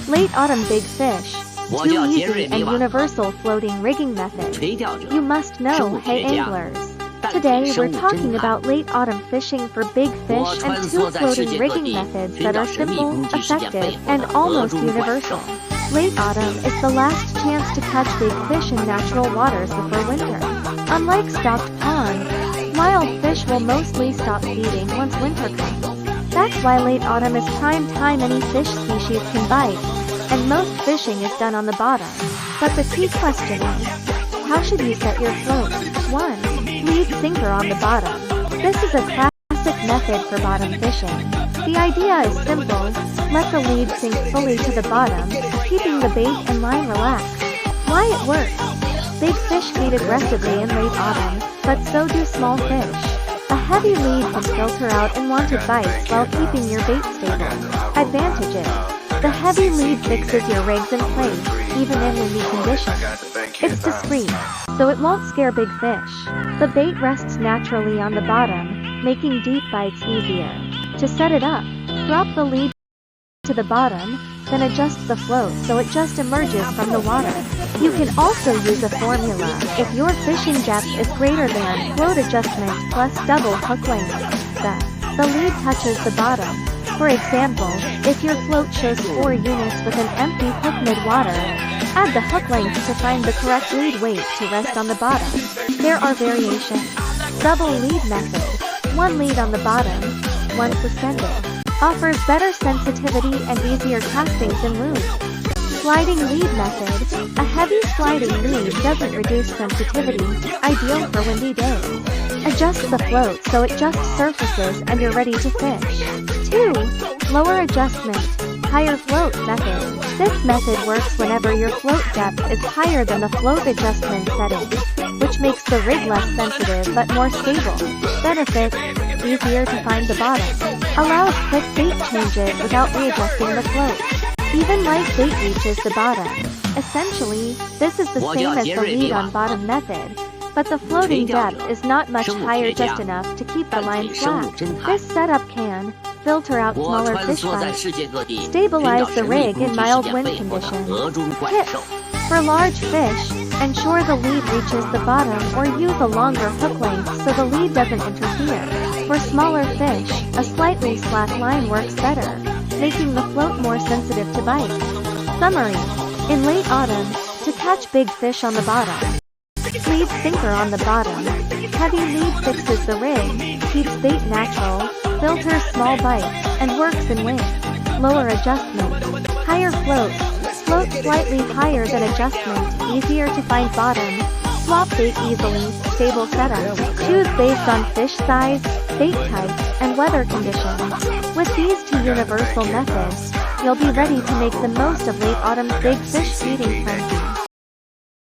Late autumn big fish. Too easy and universal floating rigging method. You must know, hey anglers. Today we're talking about late autumn fishing for big fish and 2 floating rigging methods that are simple, effective, and almost universal. Late autumn is the last chance to catch big fish in natural waters before winter. Unlike stocked ponds, wild fish will mostly stop feeding once winter comes. That's why late autumn is prime time any fish species can bite, and most fishing is done on the bottom. But the key question is, how should you set your float? 1. Lead sinker on the bottom. This is a classic method for bottom fishing. The idea is simple: let the lead sink fully to the bottom, keeping the bait and line relaxed. Why it works? Big fish feed aggressively in late autumn, but so do small fish. A heavy lead can filter out unwanted bites while keeping your bait stable. Advantages: the heavy lead fixes your rigs in place, even in windy conditions. It's discreet, so it won't scare big fish. The bait rests naturally on the bottom, making deep bites easier. To set it up, drop the lead to the bottom, then adjust the float so it just emerges from the water. You can also use a formula if your fishing depth is greater than float adjustment plus double hook length. The lead touches the bottom. For example, if your float shows 4 units with an empty hook mid-water, add the hook length to find the correct lead weight to rest on the bottom. There are variations. Double lead method. 1 lead on the bottom, 1 suspended. Offers better sensitivity and easier casting than loop. Sliding lead method. A heavy sliding lead doesn't reduce sensitivity, ideal for windy days. Adjust the float so it just surfaces and you're ready to fish. 2. Lower adjustment. Higher float method. This method works whenever your float depth is higher than the float adjustment setting, which makes the rig less sensitive but more stable. Benefits: easier to find the bottom. Allows quick bait changes without readjusting the float. Even light bait reaches the bottom. Essentially, this is the same as the lead on bottom method, but the floating depth is not much higher, just enough to keep the line flat. This setup can filter out smaller fish bites, stabilize the rig in mild wind conditions. Tips: for large fish, ensure the lead reaches the bottom or use a longer hook length so the lead doesn't interfere. For smaller fish, a slightly slack line works better, making the float more sensitive to bites. Summary: in late autumn, to catch big fish on the bottom, lead sinker on the bottom. Heavy lead fixes the rig, keeps bait natural, filters small bites, and works in wind. Lower adjustment. Higher float. Float slightly higher than adjustment, easier to find bottom. Swap bait easily, stable setup. Choose based on fish size, bait type, and weather conditions. With these 2 universal methods, you'll be ready to make the most of late autumn's big fish feeding frenzy.